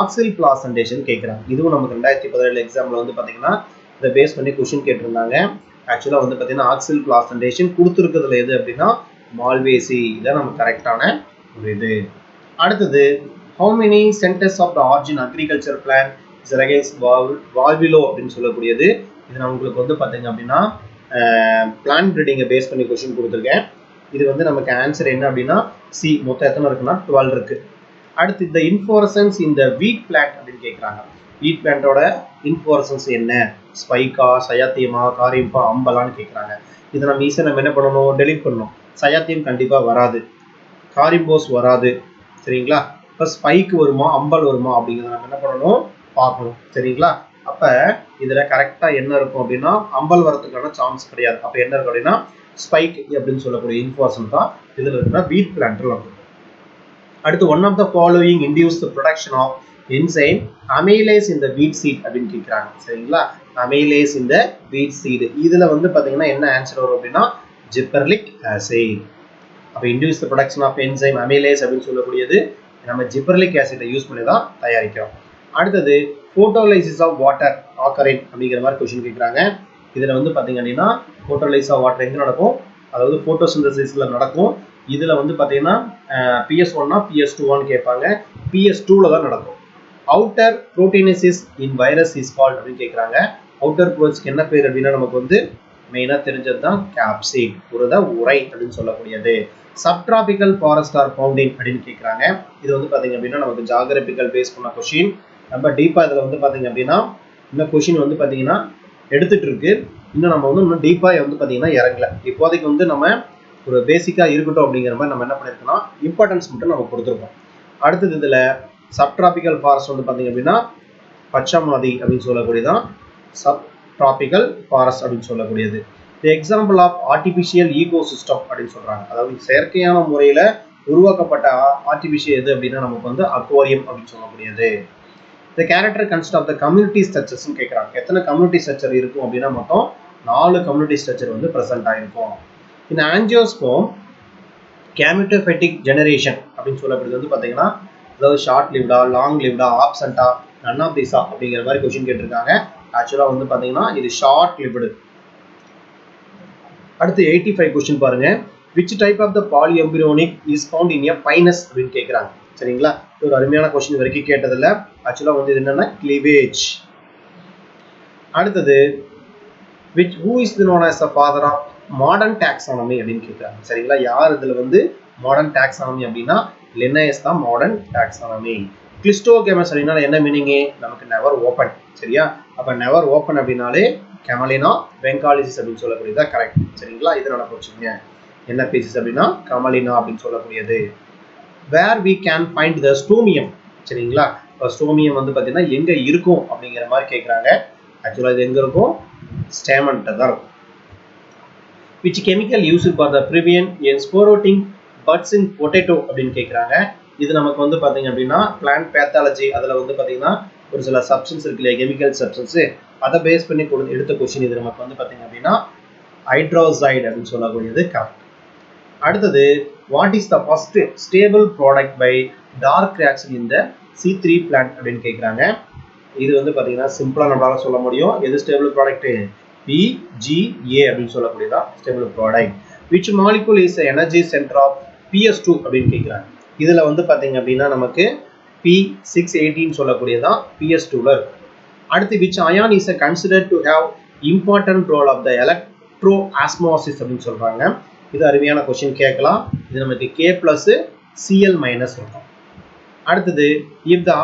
axial placentation கேட்குறாங்க. இதுவும் நமக்கு 2017 எக்ஸாமில் வந்து பார்த்தீங்கன்னா இதை பேஸ் பண்ணி கொஸ்டின் கேட்டிருந்தாங்க. ஆக்சுவலாக வந்து பார்த்தீங்கன்னா ஆக்சில் பிளாசன்டேஷன் கொடுத்துருக்கிறதுல எது அப்படின்னா மால்வேசி. இதான் நமக்கு கரெக்டான ஒரு இது. அடுத்தது how many centers of the origin agriculture plan is against valvulo அப்படின்னு சொல்லக்கூடியது. இது நான் உங்களுக்கு வந்து பார்த்தீங்க அப்படின்னா பிளான் பிரீடிங்கை பேஸ் பண்ணி கொஸ்டின் கொடுத்துருக்கேன். இது வந்து நமக்கு ஆன்சர் என்ன அப்படின்னா சி. மொத்தம் எத்தனை இருக்குன்னா 12 இருக்கு. அடுத்து இந்த இன்ஃப்ளோரசன்ஸ் இந்த வீட் பிளான்ட் அப்படின்னு கேட்குறாங்க. வீட் பிளான்ட்டோட இன்ஃப்ளோரசன்ஸ் என்ன? ஸ்பைக்கா, சயாத்தியமா, காரிம்பா, அம்பலான்னு கேட்குறாங்க. இதை நம்ம ஈஸியாக நம்ம என்ன பண்ணணும்? டெலிட் பண்ணணும். சயாத்தியம் கண்டிப்பாக வராது, காரிம்போஸ் வராது. சரிங்களா, இப்போ ஸ்பைக் வருமா, அம்பல் வருமா அப்படிங்கிறத நம்ம என்ன பண்ணணும்? பார்க்கணும். சரிங்களா, அப்போ இதில் கரெக்டாக என்ன இருக்கும் அப்படின்னா அம்பல் வரதுக்கான சான்ஸ் கிடையாது. அப்போ என்ன இருக்கும் அப்படின்னா ஸ்பைக் அப்படின்னு சொல்லக்கூடிய இன்ஃப்ளோரசன்ஸ் தான் இதில் இருக்குன்னா வீட் பிளான்ட்டில் இருக்கும். அடுத்து one of the following induce the production of enzyme amylase இந்த வீட் சீட் அப்படின்னு கேட்குறாங்க. சரிங்களா, அமைலேஸ் இந்த வீட் சீடு. இதில் வந்து பார்த்தீங்கன்னா என்ன ஆன்சர் வரும் அப்படின்னா ஜிப்பர்லிக் ஆசிட். அப்போ induce the production of enzyme amylase அப்படின்னு சொல்லக்கூடியது நம்ம ஜிப்பர்லிக் ஆசிட்டை யூஸ் பண்ணி தான் தயாரிக்கிறோம். அடுத்தது போட்டோலைசிஸ் ஆஃப் வாட்டர் ஆக்கரின் அப்படிங்கிற மாதிரி கொஸ்டின் கேட்குறாங்க. இதில் வந்து பார்த்தீங்க அப்படின்னா போட்டோலைசிஸ் ஆஃப் வாட்டர் எங்கே நடக்கும்? அதாவது போட்டோசிந்தசிஸில் நடக்கும். இதில் வந்து பார்த்தீங்கன்னா PS1 PS2 கேட்பாங்க. PS2 தான் நடக்கும். Outer proteinaceous in virus is called அப்படின்னு கேட்குறாங்க. அவுட்டர் ப்ரோட்ஸ்க்கு என்ன பேர் அப்படின்னா நமக்கு வந்து மெயினாக தெரிஞ்சது தான் கேப்சிட், புரத உரை அப்படின்னு சொல்லக்கூடியது. சப்ட்ராபிக்கல் ஃபாரஸ்ட் ஆர் ஃபவுண்டிங் அப்படின்னு கேட்குறாங்க. இது வந்து பார்த்தீங்க அப்படின்னா நமக்கு ஜாகிரபிக்கல் பேஸ் பண்ண கொஷின். நம்ம டீப்பாக இதில் வந்து பார்த்தீங்க அப்படின்னா இந்த கொஷின் வந்து பார்த்தீங்கன்னா எடுத்துட்டு இருக்கு. இன்னும் நம்ம வந்து இன்னும் டீப்பாக வந்து பார்த்தீங்கன்னா இறங்கல. இப்போதைக்கு வந்து நம்ம ஒரு பேசிக்காக இருக்கட்டும் அப்படிங்கிற மாதிரி நம்ம என்ன பண்ணியிருக்கோம்னா இம்பார்ட்டன்ஸ் மட்டும் நம்ம கொடுத்துருக்கோம். அடுத்தது இதில் சப்ட்ராபிக்கல் ஃபாரஸ்ட் வந்து பார்த்தீங்க அப்படின்னா பச்சைமாதி அப்படின்னு சொல்லக்கூடியதான் சப் டிராபிக்கல் ஃபாரஸ்ட் அப்படின்னு சொல்லக்கூடியது. The example of artificial ecosystem அப்படின்னு சொல்றாங்க. அதாவது செயற்கையான முறையில் உருவாக்கப்பட்ட ஆர்டிஃபிஷியல் எது அப்படின்னா நமக்கு வந்து அக்வாரியம் அப்படின்னு சொல்லக்கூடியது. The character consist of the community ஸ்ட்ரக்சர்ஸ்னு கேட்குறாங்க. எத்தனை கம்யூனிட்டி ஸ்ட்ரக்சர் இருக்கும் அப்படின்னா மொத்தம் 4 கம்யூனிட்டி ஸ்ட்ரக்சர் வந்து ப்ரெசென்ட் ஆகிருக்கும். இந்த ஆஞ்சியோஸ்போம் கேமிட்டோஃபைட்டிக் ஜெனரேஷன் அப்படின்னு சொல்லக்கூடியது வந்து பார்த்தீங்கன்னா அதாவது ஷார்ட் லிவ்டா, லாங் லிவ்டா, ஆப்சண்டா, நன் ஆஃப் தீஸா அப்படிங்கிற மாதிரி கொஸ்டின் கேட்டிருக்காங்க. ஆக்சுவலாக வந்து பார்த்தீங்கன்னா இது ஷார்ட் லிவ்டு. அடுத்து 85 கொஸ்டின் பாருங்க. Which type of the polyembryonic is found in a Pinus அப்படின்னு கேட்குறாங்க. சரிங்களா, ஒரு அருமையான கொஸ்டின் வரைக்கும் கேட்டதில்ல. ஆக்சுவலாக வந்து இது என்னன்னா கிளீவேஜ். அடுத்தது which who is known as the father of modern taxonomy அப்படின்னு கேட்குறாங்க. சரிங்களா, யார் இதில் வந்து மாடர்ன் டாக்ஸானமி அப்படின்னா லின்னேயஸ் தான் மாடர்ன் டாக்ஸானமி. கிளிஸ்டோகேமஸ் அப்படின்னா என்ன மீனிங்கு? நமக்கு நெவர் ஓப்பன். சரியா, அப்போ நெவர் ஓப்பன் அப்படின்னாலே கமலினா பெங்காலிசிஸ் அப்படின்னு சொல்லக்கூடியது கரெக்ட். சரிங்களா, இது நான் போச்சுங்க. என்ன பீசஸ் அப்படின்னா கமலினா அப்படின்னு சொல்லக்கூடியது. Where we can find the stomium. சரிங்களா, ஸ்டோமியம் வந்து பார்த்தீங்கன்னா எங்க இருக்கும் அப்படிங்கிற மாதிரி கேட்குறாங்க. ஆக்சுவலாக இது எங்க இருக்கும், ஸ்டேமன்ட்ட தான் இருக்கும். Which chemical use for the prevent sprouting buds in potato அப்படின்னு கேட்குறாங்க. இது நமக்கு வந்து பார்த்தீங்க அப்படின்னா பிளான்ட் பேத்தாலஜி அதில் வந்து பார்த்தீங்கன்னா ஒரு சில சப்ஸ்டன்ஸ் இருக்கு இல்லையா, கெமிக்கல் சப்ஸ்டன்ஸு, அதை பேஸ் பண்ணி எடுத்த கொஸ்டின் இது நமக்கு வந்து பார்த்தீங்க அப்படின்னா ஹைட்ரோசைடு அப்படின்னு சொல்லக்கூடியது கரெக்ட். அடுத்தது what is the first stable product by dark reaction இந்த C3 பிளான்ட் அப்படின்னு கேட்குறாங்க. இது வந்து பார்த்தீங்கன்னா சிம்பிளாக நம்மளால சொல்ல முடியும். எது ஸ்டேபிள் ப்ராடக்ட், PGA அப்படின்னு சொல்லக்கூடியதான் stable product. Which molecule is energy centre of PS2 அப்படின்னு கேட்குறாங்க. இதில் வந்து பார்த்தீங்க அப்படின்னா நமக்கு P618 சொல்லக்கூடியதான் PS2ல இருக்கும். அடுத்து which ion is considered to have important role of the electro osmosis அப்படின்னு சொல்றாங்க. இது அருமையான கொஸ்டின் கேட்கலாம். இது நமக்கு K+Cl- இருக்கும். அடுத்தது if the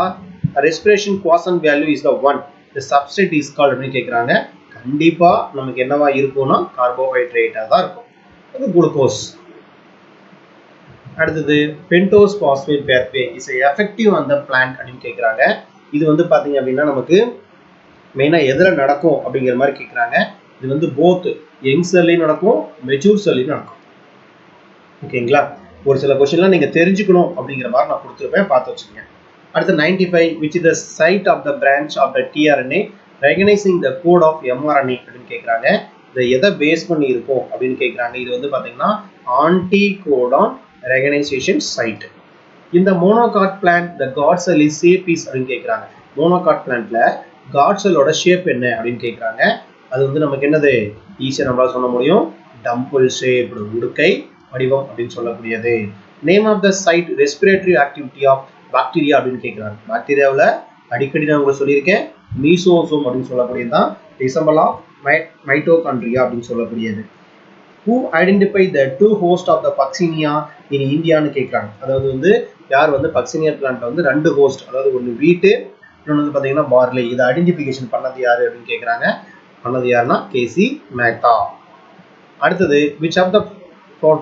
respiration quotient value is the 1 the substrate is called அப்படின்னு கேட்குறாங்க. கண்டிப்பா நமக்கு என்னவா இருக்கும்னா கார்போஹைட்ரேட்டா தான் இருக்கும், அது குளுக்கோஸ். அடுத்தது பென்டோஸ் பாஸ்பேட் பேர்பே is effective on the plant அப்படின்னு கேட்குறாங்க. இது வந்து பார்த்தீங்க அப்படின்னா நமக்கு மெயினாக எதில் நடக்கும் அப்படிங்கிற மாதிரி கேட்குறாங்க. இது வந்து போத் யங் செல்லையும் நடக்கும், மெச்சூர் செல்லையும் நடக்கும். ஓகேங்களா, ஒரு சில கொஸ்டின்லாம் நீங்கள் தெரிஞ்சுக்கணும் அப்படிங்கிற மாதிரி நான் கொடுத்துருப்பேன், பார்த்து வச்சுக்கோங்க. அடுத்து 95 which is the site of the branch of the tRNA recognizing the code of mRNA அப்படின்னு கேட்குறாங்க. இதை எதை பேஸ் பண்ணி இருக்கும் அப்படின்னு கேட்குறாங்க. இது வந்து பார்த்தீங்கன்னா ஆன்டி கோடான் ரெகனைசேஷன் சைட். இந்த monocot plant the guard cell is shape is அப்படின்னு கேட்குறாங்க. மோனோகாட் பிளான்ட்ல காட் செல்லோட ஷேப் என்ன அப்படின்னு கேட்குறாங்க. அது வந்து நமக்கு என்னது ஈஸியாக நம்மளால சொல்ல முடியும், டம்பிள் ஷேப், உடுக்கை வடிவம் அப்படின்னு சொல்லக்கூடியது. Name of the site respiratory activity of bacteria அப்படின்னு கேட்குறாங்க. பாக்டீரியாவில் அடிக்கடி நான் உங்களுக்கு சொல்லியிருக்கேன், மீசோசோம் அப்படின்னு சொல்லக்கூடியது தான் ரிசம்பிள் ஆஃப் மைட்டோகாண்ட்ரியா அப்படின்னு சொல்லக்கூடியது. Who identify the two host of the Puccinia in Indiaன்னு கேட்குறாங்க. அதாவது வந்து யார் வந்து பக்சினியா பிளான்ட் வந்து ரெண்டு ஹோஸ்ட், அதாவது ஒன்று வீட்டு, இன்னொன்று வந்து பார்த்தீங்கன்னா பார்லி, இதை ஐடென்டிஃபிகேஷன் பண்ணது யாரு அப்படின்னு கேட்குறாங்க. பண்ணது யாருன்னா KC மேத்தா. அடுத்தது which of the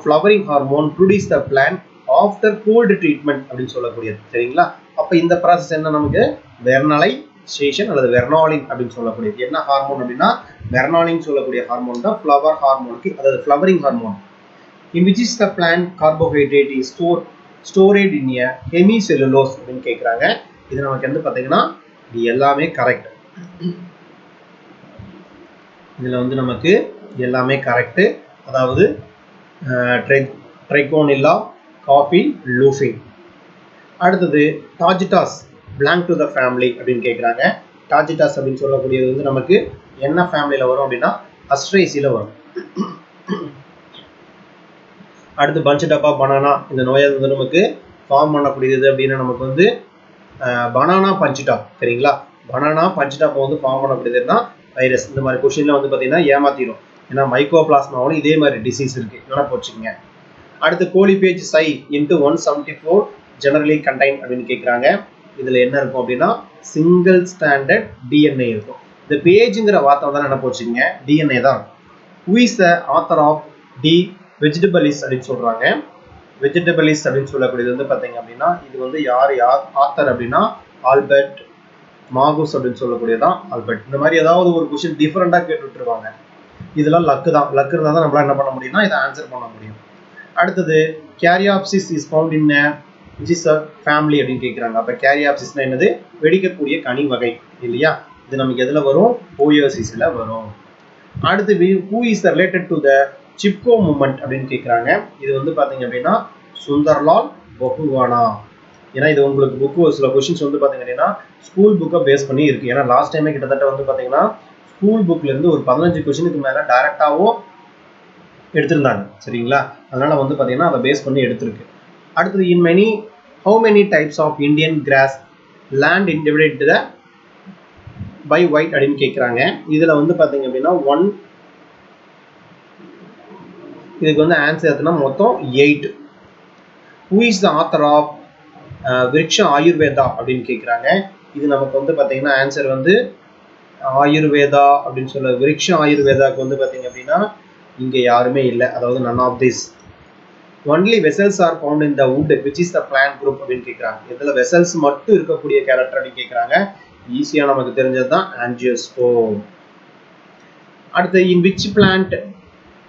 flowering hormone produce the plant after cold treatment அப்படின்னு சொல்லக்கூடியது. சரிங்களா, அப்போ இந்த ப்ராசஸ் என்ன, நமக்கு வெர்னலைசேஷன் அல்லது வெர்னாலின் அப்படின்னு சொல்லக்கூடியது. என்ன ஹார்மோன் அப்படின்னா வெர்னாலின் சொல்லக்கூடிய ஹார்மோன் தான் ஃப்ளவர் ஹார்மோனுக்கு, அதாவது flowering hormone. in which is the plant carbohydrate is stored in a hemicellulose அப்படின்னு கேட்குறாங்க. இது நமக்கு வந்து பார்த்தீங்கன்னா இது எல்லாமே கரெக்ட். இதில் வந்து நமக்கு எல்லாமே கரெக்டு. அதாவது ட்ரைகோனில்லா காஃபி லூஃபிங். அடுத்தது டாஜிட்டாஸ் பிலாங் டு த ஃபேமிலி அப்படின்னு கேட்குறாங்க. டாஜிட்டாஸ் அப்படின்னு சொல்லக்கூடியது வந்து நமக்கு என்ன ஃபேமிலியில் வரும் அப்படின்னா அஸ்ட்ரேசியில் வரும். அடுத்து பஞ்ச் டப்பா பனானா, இந்த நோயை வந்து நமக்கு ஃபார்ம் பண்ணக்கூடியது அப்படின்னா நமக்கு வந்து பனானா பஞ்சிடாப். சரிங்களா, பனானா பஞ்சிடாப்பை வந்து ஃபார்ம் பண்ணக்கூடியதுன்னா வைரஸ். இந்த மாதிரி கொஸ்டின்ல வந்து பார்த்தீங்கன்னா ஏமாத்திடும், ஏன்னா மைக்கோபிளாஸ்மாவோட இதே மாதிரி டிசீஸ் இருக்கு, இதெல்லாம் போச்சுங்க. அடுத்து கோலிபேஜ் சை இன்ட்டு 174 ஜெனரலி கண்டைன் அப்படின்னு கேட்குறாங்க. இதில் என்ன இருக்கும் அப்படின்னா சிங்கிள் ஸ்டாண்டர்ட் DNA இருக்கும். இந்த பேஜுங்கிற வார்த்தை தான் என்ன போச்சுங்க, DNA தான். Who is the author of the vegetables அப்படின்னு சொல்றாங்க. வெஜிடபிளிஸ் அப்படின்னு சொல்லக்கூடியது வந்து பார்த்தீங்க அப்படின்னா இது வந்து யார் ஆத்தர் அப்படின்னா ஆல்பர்ட் மாகுஸ் அப்படின்னு சொல்லக்கூடியதான் ஆல்பர்ட். இந்த மாதிரி ஏதாவது ஒரு கொஸ்டின் டிஃபரெண்டாக கேட்டு விட்டுருவாங்க. இதெல்லாம் லக்கு தான், லக்கு இருந்தால் தான் நம்மளால என்ன பண்ண முடியும்னா இதை ஆன்சர் பண்ண முடியும். அடுத்தது caryopsis is found in which is a family அப்படின்னு கேட்குறாங்க. அப்போ கேரியாப்சிஸ்னா என்னது, வெடிக்கக்கூடிய கனி வகை இல்லையா. இது நமக்கு எதில் வரும், போயோசிஸில் வரும். அடுத்து who is related to the Chipko movement அப்படின்னு கேட்குறாங்க. இது வந்து பார்த்தீங்க அப்படின்னா சுந்தர்லால் பகுவானா. ஏன்னா இது உங்களுக்கு புக்கு சில கொஸ்டின்ஸ் வந்து பார்த்தீங்க அப்படின்னா ஸ்கூல் புக்கை பேஸ் பண்ணி இருக்கு. ஏன்னா லாஸ்ட் டைமே கிட்டத்தட்ட வந்து பார்த்தீங்கன்னா ஸ்கூல் புக்லேருந்து ஒரு 15 கொஸ்டினுக்கு மேலே டைரெக்டாகவும் எடுத்திருந்தாங்க. சரிங்களா, அதனால வந்து பார்த்தீங்கன்னா அதை பேஸ் பண்ணி எடுத்திருக்கு. அடுத்தது in many how many types of Indian grass land divided by white அப்படின்னு கேட்குறாங்க. இதில் வந்து பார்த்தீங்க அப்படின்னா 1, இதுக்கு வந்து ஆன்சர் எத்தனை, மொத்தம் 8. who is the author of விருக்ஷ Ayurveda அப்படின்னு கேட்குறாங்க. இது நமக்கு வந்து பார்த்தீங்கன்னா ஆன்சர் வந்து ஆயுர்வேதா அப்படின்னு சொல்ல விருக்ஷ ஆயுர்வேதாக்கு வந்து பார்த்தீங்க அப்படின்னா இங்கே யாருமே இல்லை, அதாவது none of this. Only vessels are found in the wood which is the plant group அப்படின்னு கேட்குறாங்க. இதில் வெசல்ஸ் மட்டும் இருக்கக்கூடிய கேரக்டர் அப்படின்னு கேட்குறாங்க. ஈஸியாக நமக்கு தெரிஞ்சது தான் ஆஞ்சியோஸ்போர். அடுத்து in which plant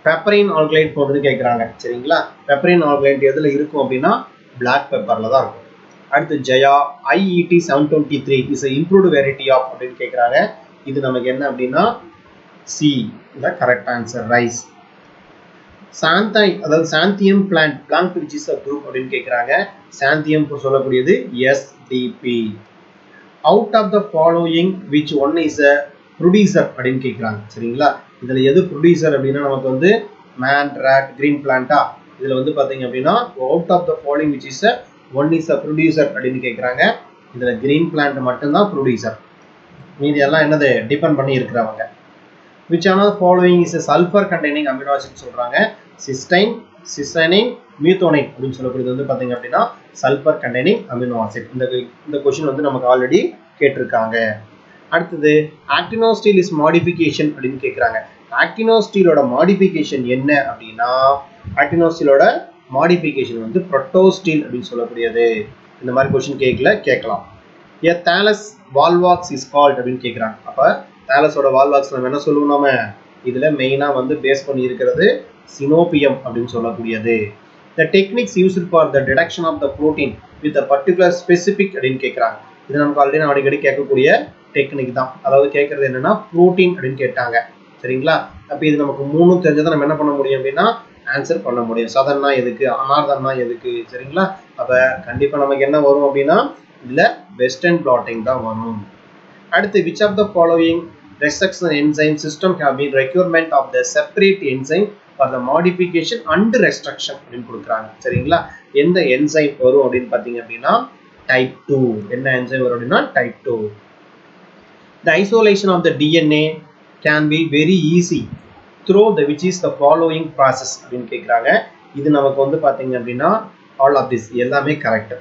பெப்பரின் ஆல்கலைட் போடுறதுன்னு கேட்குறாங்க. சரிங்களா, பெப்பரின் ஆல்கலைட் எதில் இருக்கும் அப்படின்னா பிளாக் பெப்பரில் தான் இருக்கும். அடுத்து Jaya IET 723 is improved variety of அப்படின்னு கேட்குறாங்க. இது நமக்கு என்ன அப்படின்னா C the correct answer, rice. சாந்தாய் அதாவது Xanthium plant which is a group அப்படின்னு கேட்குறாங்க. சாந்தியம் சொல்லக்கூடியது SDP. Out of the following which one is a producer அப்படின்னு கேட்குறாங்க. சரிங்களா, இதில் எது ப்ரொடியூசர் அப்படின்னா நமக்கு வந்து மேன், ராட், கிரீன் பிளான்ட்டா. இதில் வந்து பார்த்தீங்க அப்படின்னா out of the following which is a one is a producer அப்படின்னு கேட்குறாங்க. இதில் கிரீன் பிளான்ட் மட்டும்தான் ப்ரொடியூசர், மீதி எல்லாம் என்னது டிபெண்ட் பண்ணி இருக்கிறவங்க. விச் ஆன following is sulphur containing amino acid சொல்கிறாங்க. சிஸ்டைன், சிசனைன், மியூத்தோனைன் அப்படின்னு சொல்லக்கூடியது வந்து பார்த்தீங்க அப்படின்னா சல்ஃபர் கண்டெய்னிங் அமினோ ஆசிட். இந்த கொஸ்டின் வந்து நமக்கு ஆல்ரெடி கேட்டிருக்காங்க. அடுத்தது ஆக்டினோஸ்டீல் இஸ் மாடிஃபிகேஷன் அப்படின்னு கேட்குறாங்க. ஆக்டினோஸ்டீலோட மாடிஃபிகேஷன் என்ன அப்படின்னா ஆக்டினோஸ்டீலோட மாடிஃபிகேஷன் வந்து புரோட்டோஸ்டீல் அப்படின்னு சொல்லக்கூடியது. இந்த மாதிரி கொஸ்டின் கேட்கலாம். ஏ தாலஸ் வால்வாக்ஸ் இஸ் கால்ட் அப்படின்னு கேட்குறாங்க. அப்போ தாலஸோட வால்வாக்ஸ் நம்ம என்ன சொல்லுவோம், நம்ம இதில் மெயினாக வந்து பேஸ் பண்ணி இருக்கிறது சினோபியம் அப்படின்னு சொல்லக்கூடியது. The techniques used for the detection of the protein with particular specific அப்படின்னு கேட்குறாங்க. இது நமக்கு ஆல்ரெடி நான் அடிக்கடி கேட்கக்கூடிய டெக்னிக் தான். அதாவது கேட்கறது என்னன்னா ப்ரோட்டீன் அப்படின்னு கேட்டாங்க. சரிங்களா, அப்போ இது நமக்கு 3 தெரிஞ்சதை நம்ம என்ன பண்ண முடியும் அப்படின்னா ஆன்சர் பண்ண முடியும். சதன்னா எதுக்கு, அனார்தன்னா எதுக்கு. சரிங்களா, அப்போ கண்டிப்பாக நமக்கு என்ன வரும் அப்படின்னா இதில் வெஸ்டர்ன் பிளாட்டிங் தான் வரும். அடுத்து which of the following restriction enzyme system have been requirement of the separate enzyme for the modification and restriction அப்படின்னு கொடுக்குறாங்க. சரிங்களா, எந்த என்சைம் வரும் அப்படின்னு பார்த்தீங்க அப்படின்னா டைப் 2. என்ன என்சைம் வரும் அப்படின்னா type 2. The isolation of the DNA can be very easy through the which is the following process அப்படின்னு கேட்குறாங்க. இது நமக்கு வந்து பார்த்தீங்க அப்படின்னா all of this எல்லாமே correct.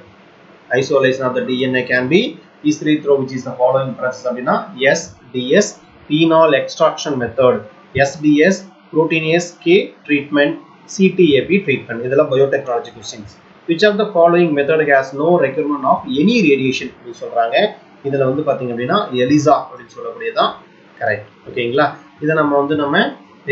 Isolation of the DNA can be easily through which is the following process அப்படின்னா SDS phenol extraction method, SDS proteinase K treatment, CTAP treatment. இதெல்லாம் biotechnology questions. Which of the following method has no requirement of any radiation அப்படின்னு சொல்றாங்க. இதில் வந்து பார்த்தீங்க அப்படின்னா Elisha அப்படின்னு சொல்லக்கூடியதான் கரெக்ட். ஓகேங்களா, இதை நம்ம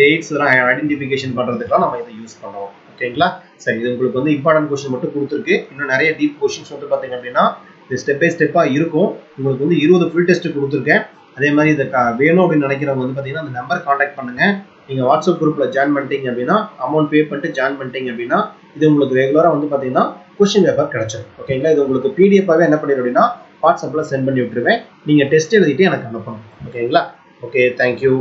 எய்ட்ஸ் ஐடென்டிஃபிகேஷன் பண்ணுறதுக்கெல்லாம் நம்ம இதை யூஸ் பண்ணுவோம். ஓகேங்களா, சரி, இது உங்களுக்கு வந்து இம்பார்ட்டன்ட் கொஸ்டின் மட்டும் கொடுத்துருக்கு. இன்னும் நிறைய டீப் கொஸ்டின்ஸ் வந்து பார்த்தீங்க அப்படின்னா இது ஸ்டெப் பை ஸ்டெப்பாக இருக்கும். உங்களுக்கு வந்து 20 ஃபுல் டெஸ்ட் கொடுத்துருக்கேன். அதே மாதிரி இதை வேணும் அப்படின்னு நினைக்கிறவங்க வந்து பார்த்தீங்கன்னா அந்த நம்பர் காண்டாக்ட் பண்ணுங்கள். நீங்கள் வாட்ஸ்அப் குரூப்பில் ஜாயின் பண்ணிட்டீங்க அப்படின்னா அமௌண்ட் பே பண்ணிட்டு ஜாயின் பண்ணிட்டீங்க அப்படின்னா இது உங்களுக்கு ரெகுலராக வந்து பார்த்தீங்கன்னா கொஸ்டின் பேப்பர் கிடைச்சிடும். ஓகேங்களா, இது உங்களுக்கு பிடிஎஃபாகவே என்ன பண்ணிடும் அப்படின்னா வாட்ஸ்அப்பில் சென்ட் பண்ணி விட்டுருவேன். நீங்கள் டெஸ்ட் எழுதிட்டு எனக்கு அனுப்பணும். ஓகேங்களா, ஓகே, தேங்க்யூ.